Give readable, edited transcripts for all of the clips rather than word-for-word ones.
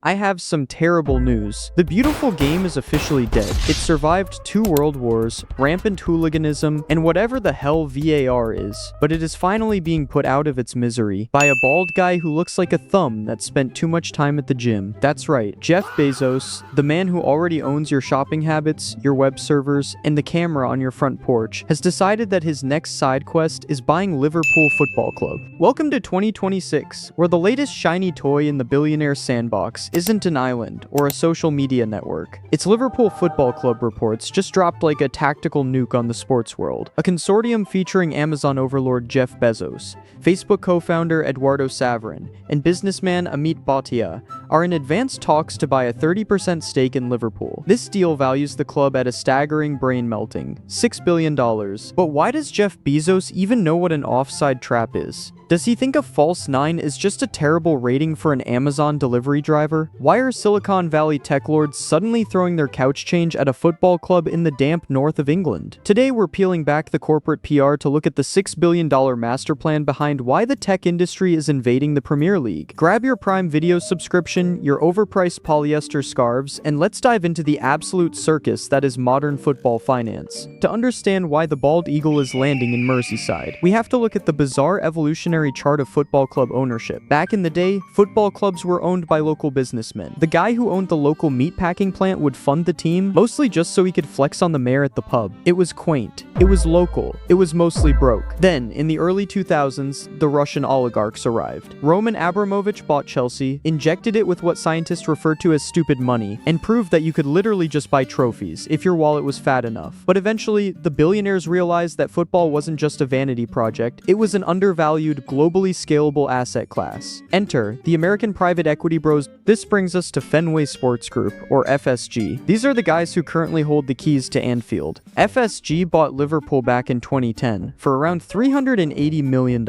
I have some terrible news. The beautiful game is officially dead. It survived 2 world wars, rampant hooliganism, and whatever the hell VAR is, but it is finally being put out of its misery by a bald guy who looks like a thumb that spent too much time at the gym. That's right, Jeff Bezos, the man who already owns your shopping habits, your web servers, and the camera on your front porch, has decided that his next side quest is buying Liverpool Football Club. Welcome to 2026, where the latest shiny toy in the billionaire sandbox isn't an island or a social media network. It's Liverpool Football Club reports just dropped like a tactical nuke on the sports world. A consortium featuring Amazon overlord Jeff Bezos, Facebook co-founder Eduardo Saverin, and businessman Amit Bhatia are in advanced talks to buy a 30% stake in Liverpool. This deal values the club at a staggering brain-melting $6 billion. But why does Jeff Bezos even know what an offside trap is? Does he think a false 9 is just a terrible rating for an Amazon delivery driver? Why are Silicon Valley tech lords suddenly throwing their couch change at a football club in the damp north of England? Today we're peeling back the corporate PR to look at the $6 billion master plan behind why the tech industry is invading the Premier League. Grab your Prime Video subscription, your overpriced polyester scarves, and let's dive into the absolute circus that is modern football finance. To understand why the bald eagle is landing in Merseyside, we have to look at the bizarre evolutionary chart of football club ownership. Back in the day, football clubs were owned by local businessmen. The guy who owned the local meatpacking plant would fund the team, mostly just so he could flex on the mayor at the pub. It was quaint. It was local. It was mostly broke. Then, in the early 2000s, the Russian oligarchs arrived. Roman Abramovich bought Chelsea, injected it with what scientists refer to as stupid money, and proved that you could literally just buy trophies if your wallet was fat enough. But eventually, the billionaires realized that football wasn't just a vanity project, it was an undervalued, globally scalable asset class. Enter the American private equity bros. This brings us to Fenway Sports Group, or FSG. These are the guys who currently hold the keys to Anfield. FSG bought Liverpool back in 2010 for around $380 million.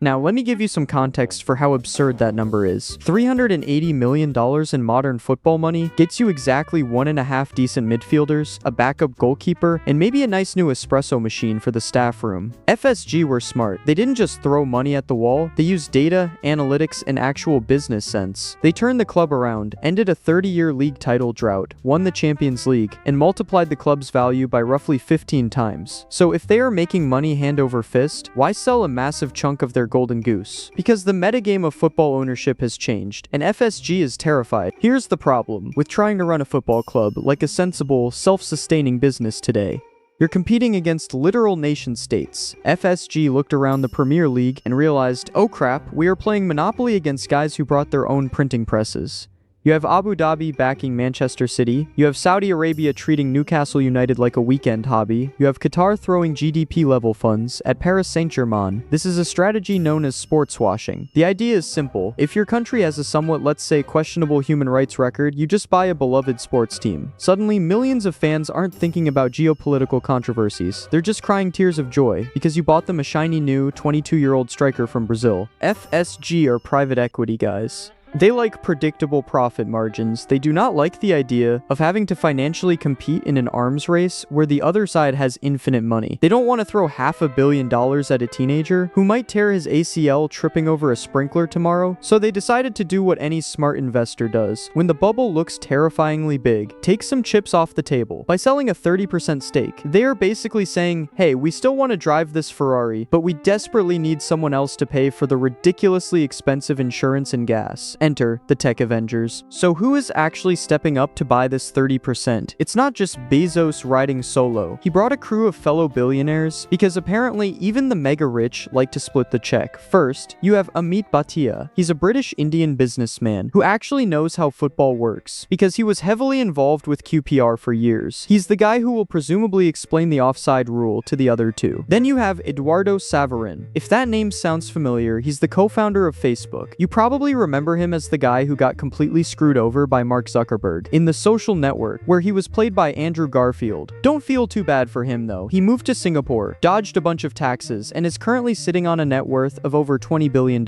Now, let me give you some context for how absurd that number is. $380 million in modern football money gets you exactly 1.5 decent midfielders, a backup goalkeeper, and maybe a nice new espresso machine for the staff room. FSG were smart. They didn't just throw money at the wall, they used data, analytics, and actual business sense. They turned the club around, ended a 30-year league title drought, won the Champions League, and multiplied the club's value by roughly 15 times. So if they are making money hand over fist, why sell a massive chunk of their golden goose? Because the metagame of football ownership has changed, and FSG is terrified. Here's the problem with trying to run a football club like a sensible, self-sustaining business today. You're competing against literal nation-states. FSG looked around the Premier League and realized, oh crap, we are playing Monopoly against guys who brought their own printing presses. You have Abu Dhabi backing Manchester City. You have Saudi Arabia treating Newcastle United like a weekend hobby. You have Qatar throwing GDP-level funds at Paris Saint-Germain. This is a strategy known as sports washing. The idea is simple. If your country has a somewhat, let's say, questionable human rights record, you just buy a beloved sports team. Suddenly, millions of fans aren't thinking about geopolitical controversies. They're just crying tears of joy because you bought them a shiny new 22-year-old striker from Brazil. FSG are private equity guys. They like predictable profit margins. They do not like the idea of having to financially compete in an arms race where the other side has infinite money. They don't want to throw $500 million at a teenager who might tear his ACL tripping over a sprinkler tomorrow, so they decided to do what any smart investor does. When the bubble looks terrifyingly big, take some chips off the table. By selling a 30% stake, they are basically saying, hey, we still want to drive this Ferrari, but we desperately need someone else to pay for the ridiculously expensive insurance and gas. Enter the Tech Avengers. So who is actually stepping up to buy this 30%? It's not just Bezos riding solo. He brought a crew of fellow billionaires because apparently even the mega rich like to split the check. First, you have Amit Bhatia. He's a British Indian businessman who actually knows how football works because he was heavily involved with QPR for years. He's the guy who will presumably explain the offside rule to the other two. Then you have Eduardo Saverin. If that name sounds familiar, he's the co-founder of Facebook. You probably remember him as the guy who got completely screwed over by Mark Zuckerberg in The Social Network, where he was played by Andrew Garfield. Don't feel too bad for him though. He moved to Singapore, dodged a bunch of taxes, and is currently sitting on a net worth of over $20 billion.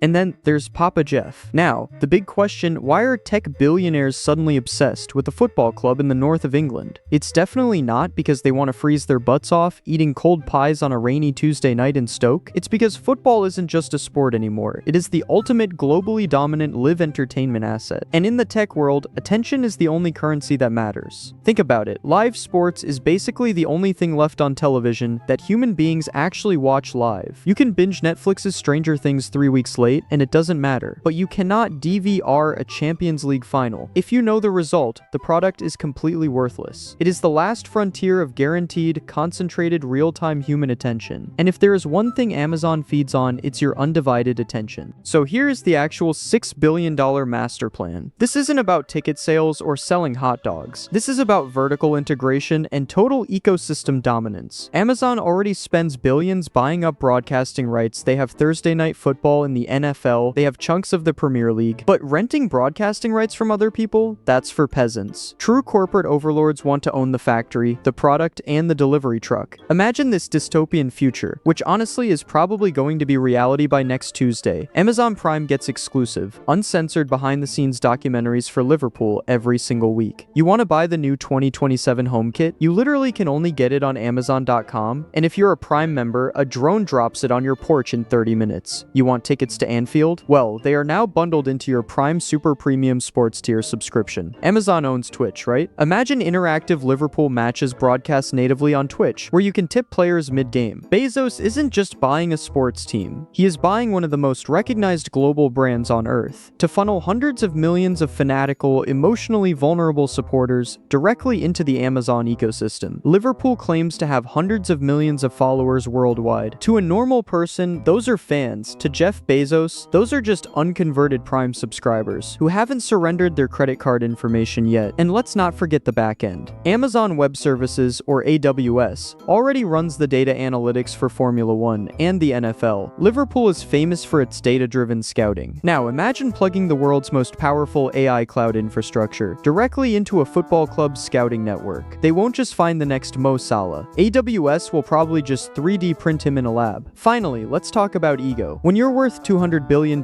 And then there's Papa Jeff. Now, the big question, why are tech billionaires suddenly obsessed with a football club in the north of England? It's definitely not because they want to freeze their butts off eating cold pies on a rainy Tuesday night in Stoke. It's because football isn't just a sport anymore. It is the ultimate globally dominant dominant live entertainment asset. And in the tech world, attention is the only currency that matters. Think about it, live sports is basically the only thing left on television that human beings actually watch live. You can binge Netflix's Stranger Things 3 weeks late, and it doesn't matter. But you cannot DVR a Champions League final. If you know the result, the product is completely worthless. It is the last frontier of guaranteed, concentrated, real-time human attention. And if there is one thing Amazon feeds on, it's your undivided attention. So here is the actual $6 billion master plan. This isn't about ticket sales or selling hot dogs. This is about vertical integration and total ecosystem dominance. Amazon already spends billions buying up broadcasting rights. They have Thursday Night Football in the NFL. They have chunks of the Premier League. But renting broadcasting rights from other people? That's for peasants. True corporate overlords want to own the factory, the product, and the delivery truck. Imagine this dystopian future, which honestly is probably going to be reality by next Tuesday. Amazon Prime gets exclusive, uncensored behind-the-scenes documentaries for Liverpool every single week. You want to buy the new 2027 HomeKit? You literally can only get it on Amazon.com, and if you're a Prime member, a drone drops it on your porch in 30 minutes. You want tickets to Anfield? Well, they are now bundled into your Prime Super Premium Sports Tier subscription. Amazon owns Twitch, right? Imagine interactive Liverpool matches broadcast natively on Twitch, where you can tip players mid-game. Bezos isn't just buying a sports team. He is buying one of the most recognized global brands on Earth to funnel hundreds of millions of fanatical, emotionally vulnerable supporters directly into the Amazon ecosystem. Liverpool claims to have hundreds of millions of followers worldwide. To a normal person, those are fans. To Jeff Bezos, those are just unconverted Prime subscribers who haven't surrendered their credit card information yet. And let's not forget the back end. Amazon Web Services, or AWS, already runs the data analytics for Formula 1 and the NFL. Liverpool is famous for its data-driven scouting. Now, imagine plugging the world's most powerful AI cloud infrastructure directly into a football club's scouting network. They won't just find the next Mo Salah. AWS will probably just 3D print him in a lab. Finally, let's talk about ego. When you're worth $200 billion,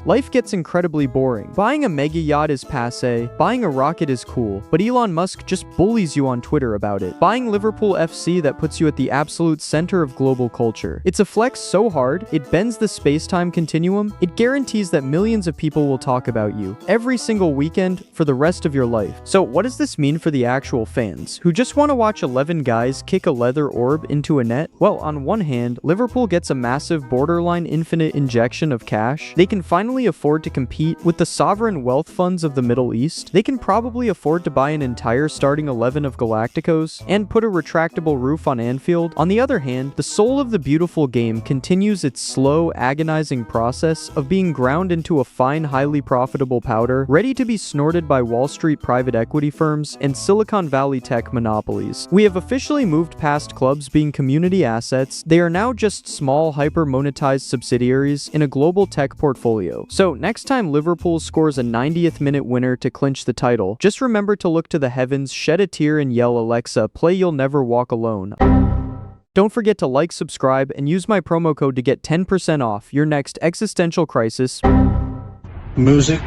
life gets incredibly boring. Buying a mega yacht is passé, buying a rocket is cool, but Elon Musk just bullies you on Twitter about it. Buying Liverpool FC that puts you at the absolute center of global culture. It's a flex so hard, it bends the space-time continuum. It guarantees that millions of people will talk about you every single weekend for the rest of your life. So what does this mean for the actual fans, who just want to watch 11 guys kick a leather orb into a net? Well, on one hand, Liverpool gets a massive borderline infinite injection of cash. They can finally afford to compete with the sovereign wealth funds of the Middle East. They can probably afford to buy an entire starting 11 of Galacticos and put a retractable roof on Anfield. On the other hand, the soul of the beautiful game continues its slow, agonizing process of being ground into a fine, highly profitable powder, ready to be snorted by Wall Street private equity firms and Silicon Valley tech monopolies. We have officially moved past clubs being community assets. They are now just small, hyper-monetized subsidiaries in a global tech portfolio. So next time Liverpool scores a 90th minute winner to clinch the title, just remember to look to the heavens, shed a tear, and yell, "Alexa, play You'll Never Walk Alone." Don't forget to like, subscribe, and use my promo code to get 10% off your next existential crisis. Music